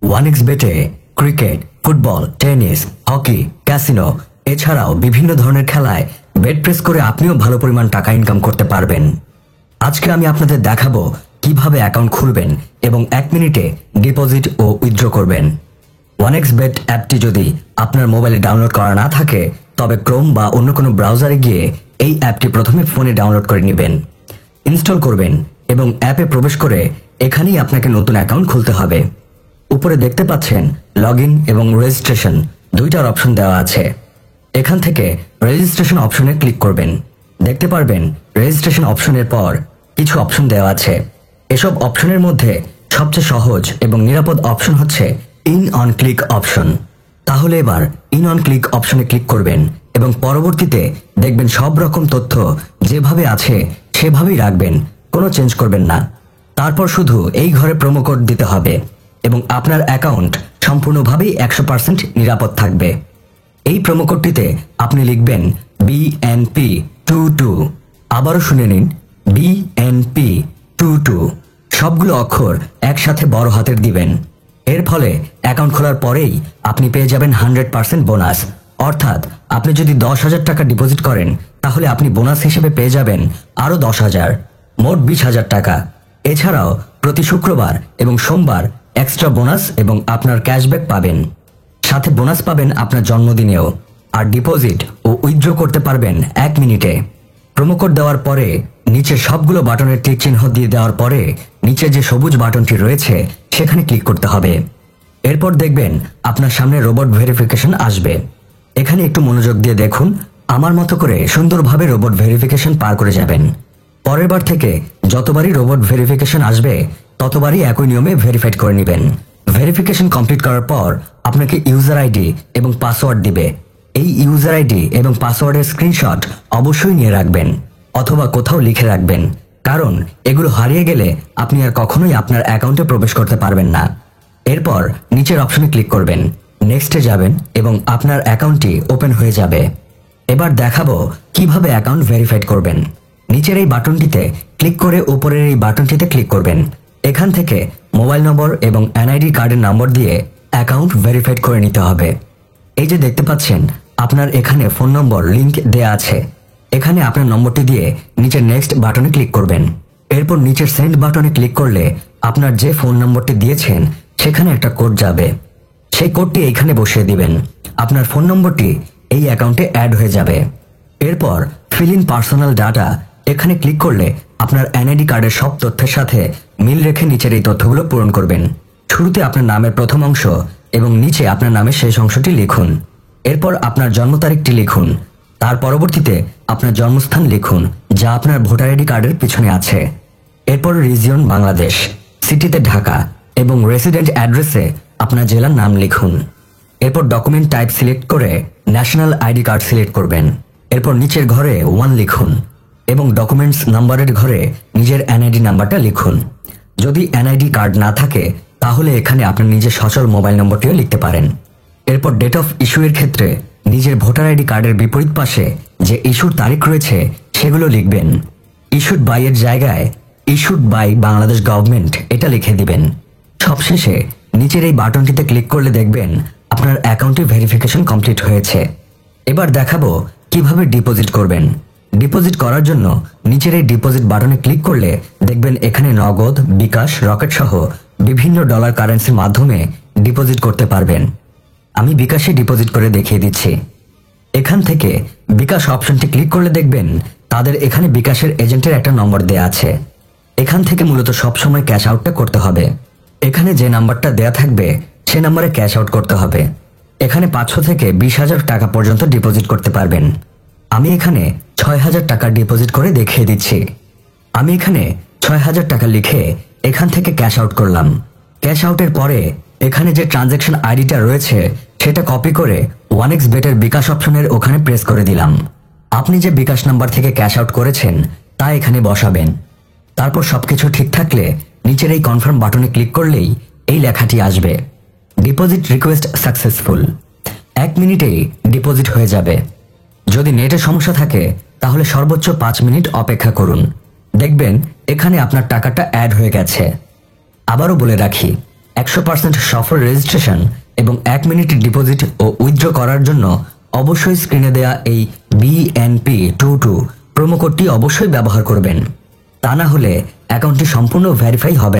ওয়ানএক্স বেটে cricket, football, tennis, hockey, casino এছাড়াও বিভিন্ন ধরনের খেলায় বেট প্রেস করে আপনিও ভালো পরিমাণ টাকা ইনকাম করতে পারবেন। আজকে আমি আপনাদের দেখাবো কিভাবে অ্যাকাউন্ট খুলবেন এবং 1 মিনিটে ডিপোজিট ও উইথড্র করবেন। ওয়ানএক্স বেট অ্যাপটি যদি আপনার মোবাইলে ডাউনলোড করা না থাকে তবে ক্রোম বা অন্য কোনো ব্রাউজারে গিয়ে এই অ্যাপটি প্রথমে ফোনে ডাউনলোড করে নেবেন, ইনস্টল করবেন এবং অ্যাপে প্রবেশ করে এখানেই আপনাকে নতুন অ্যাকাউন্ট খুলতে হবে। উপরে দেখতে পাচ্ছেন লগইন এবং রেজিস্ট্রেশন দুইটার অপশন দেওয়া আছে। এখান থেকে রেজিস্ট্রেশন অপশনে ক্লিক করবেন। দেখতে পারবেন রেজিস্ট্রেশন অপশনের পর কিছু অপশন দেওয়া আছে। এসব অপশনের মধ্যে সবচেয়ে সহজ এবং নিরাপদ অপশন হচ্ছে ইন অন ক্লিক অপশন। তাহলে এবার ইন অন ক্লিক অপশনে ক্লিক করবেন এবং পরবর্তীতে দেখবেন সব রকম তথ্য যেভাবে আছে সেভাবেই রাখবেন, কোনো চেঞ্জ করবেন না। তারপর শুধু এই ঘরে প্রোমো কোড দিতে হবে এবং আপনার অ্যাকাউন্ট সম্পূর্ণভাবেই 100% নিরাপদ থাকবে। এই প্রোমো কোডটিতে আপনি লিখবেন BNP22। আবারও শুনে নিন, BNP22। সবগুলো অক্ষর একসাথে বড় হাতের দিবেন। এর ফলে অ্যাকাউন্ট খোলার পরেই আপনি পেয়ে যাবেন 100% বোনাস। অর্থাৎ আপনি যদি 10,000 টাকা ডিপোজিট করেন তাহলে আপনি বোনাস হিসেবে পেয়ে যাবেন আরও 10,000, মোট 20,000 টাকা। এছাড়াও প্রতি শুক্রবার এবং সোমবার এক্সট্রা বোনাস এবং আপনার ক্যাশব্যাক পাবেন। সাথে বোনাস পাবেন আপনার জন্মদিনেও। আর ডিপোজিট ও উইথড্র করতে পারবেন 1 মিনিটে। প্রোমো কোড দেওয়ার পরে নিচের সবগুলো বাটনের টিক চিহ্ন দিয়ে দেওয়ার পরে নিচে যে সবুজ বাটনটি রয়েছে সেখানে ক্লিক করতে হবে। এরপর দেখবেন আপনার সামনে রোবট ভেরিফিকেশন আসবে। এখানে একটু মনোযোগ দিয়ে দেখুন, আমার মতো করে সুন্দরভাবে রোবট ভেরিফিকেশন পার করে যাবেন। পরের বার থেকে যতবারই রোবট ভেরিফিকেশন আসবে ততবারই একই নিয়মে ভেরিফাইড করে নেবেন। ভেরিফিকেশন কমপ্লিট করার পর আপনাকে ইউজার আইডি এবং পাসওয়ার্ড দিবে। এই ইউজার আইডি এবং পাসওয়ার্ডের স্ক্রিনশট অবশ্যই নিয়ে রাখবেন অথবা কোথাও লিখে রাখবেন, কারণ এগুলো হারিয়ে গেলে আপনি আর কখনোই আপনার অ্যাকাউন্টে প্রবেশ করতে পারবেন না। এরপর নিচের অপশনে ক্লিক করবেন, নেক্সটে যাবেন এবং আপনার অ্যাকাউন্টটি ওপেন হয়ে যাবে। এবার দেখাবো কিভাবে অ্যাকাউন্ট ভেরিফাইড করবেন। নিচের এই বাটনটিতে ক্লিক করে উপরের এই বাটনটিতে ক্লিক করবেন। এখান থেকে মোবাইল নম্বর এবং এনআইডি কার্ডের নম্বর দিয়ে অ্যাকাউন্ট ভেরিফাইড করে নিতে হবে। এই যে দেখতে পাচ্ছেন আপনার এখানে ফোন নম্বর লিংক দেয়া আছে। এখানে আপনার নম্বরটি দিয়ে নিচের নেক্সট বাটনে ক্লিক করবেন। এরপর নিচের সেন্ড বাটনে ক্লিক করলে আপনার যে ফোন নম্বরটি দিয়েছেন সেখানে একটা কোড যাবে। সেই কোডটি এখানে বসিয়ে দিবেন। আপনার ফোন নম্বরটি এই অ্যাকাউন্টে অ্যাড হয়ে যাবে। এরপর ফিল ইন পার্সোনাল ডাটা এখানে ক্লিক করলে আপনার এনআইডি কার্ডের সব তথ্যের সাথে মিল রেখে নিচের এই তথ্যগুলো পূরণ করবেন। শুরুতে আপনার নামের প্রথম অংশ এবং নিচে আপনার নামের শেষ অংশটি লিখুন। এরপর আপনার জন্ম তারিখটি লিখুন। তার পরবর্তীতে আপনার জন্মস্থান লিখুন, যা আপনার ভোটার আইডি কার্ডের পিছনে আছে। এরপর রিজিয়ন বাংলাদেশ, সিটিতে ঢাকা এবং রেসিডেন্ট অ্যাড্রেসে আপনার জেলার নাম লিখুন। এরপর ডকুমেন্ট টাইপ সিলেক্ট করে ন্যাশনাল আইডি কার্ড সিলেক্ট করবেন। এরপর নিচের ঘরে 1 লিখুন এবং ডকুমেন্টস নাম্বারের ঘরে নিজের এনআইডি নাম্বারটা লিখুন। যদি এনআইডি কার্ড না থাকে তাহলে এখানে আপনার নিজের সচল মোবাইল নম্বরটিও লিখতে পারেন। এরপর ডেট অফ ইস্যু এর ক্ষেত্রে নিজের ভোটার আইডি কার্ডের বিপরীত পাশে যে ইস্যুর তারিখ রয়েছে সেগুলো লিখবেন। ইস্যুড বাই এর জায়গায় ইস্যুড বাই বাংলাদেশ গভর্নমেন্ট এটা লিখে দিবেন। সবশেষে নিচের এই বাটনটিতে ক্লিক করলে দেখবেন আপনার অ্যাকাউন্টে ভেরিফিকেশন কমপ্লিট হয়েছে। এবার দেখাবো কিভাবে ডিপোজিট করবেন। ডিপোজিট করার জন্য নিচের এই ডিপোজিট বাটনে ক্লিক করলে দেখবেন এখানে নগদ, বিকাশ, রকেট সহ বিভিন্ন ডলার কারেন্সির মাধ্যমে ডিপোজিট করতে পারবেন। আমি বিকাশে ডিপোজিট করে দেখিয়ে দিচ্ছি। এখান থেকে বিকাশ অপশনটি ক্লিক করলে দেখবেন তাদের এখানে বিকাশের এজেন্টের একটা নম্বর দেয়া আছে। এখান থেকে মূলত সবসময় ক্যাশ আউটটা করতে হবে। এখানে যে নাম্বারটা দেয়া থাকবে সে নাম্বারে ক্যাশ আউট করতে হবে। এখানে 500 থেকে 20,000 টাকা পর্যন্ত ডিপোজিট করতে পারবেন। আমি এখানে 6,000 টাকা ডিপোজিট করে দেখিয়ে দিচ্ছি। আমি এখানে 6,000 টাকা লিখে এখান থেকে ক্যাশ আউট করলাম। ক্যাশ আউটের পরে এখানে যে ট্রানজ্যাকশন আইডিটা রয়েছে সেটা কপি করে ওয়ানএক্স বেটের বিকাশ অপশনের ওখানে প্রেস করে দিলাম। আপনি যে বিকাশ নাম্বার থেকে ক্যাশ আউট করেছেন তা এখানে বসাবেন। তারপর সবকিছু ঠিক থাকলে নিচের এই কনফার্ম বাটনে ক্লিক করলেই এই লেখাটি আসবে, ডিপোজিট রিকোয়েস্ট সাকসেসফুল। 1 মিনিটেই ডিপোজিট হয়ে যাবে। যদি নেটের সমস্যা থাকে তাহলে সর্বোচ্চ 5 মিনিট অপেক্ষা করুন। দেখবেন এখানে আপনার টাকাটা অ্যাড হয়ে গেছে। আবারও বলে রাখি, 100% সফল রেজিস্ট্রেশন এবং 1 মিনিট ডিপোজিট ও উইথড্র করার জন্য অবশ্যই স্ক্রিনে দেয়া এই BNP22 প্রোমো কোডটি অবশ্যই ব্যবহার করবেন। তা না হলে অ্যাকাউন্টটি সম্পূর্ণ ভেরিফাই হবে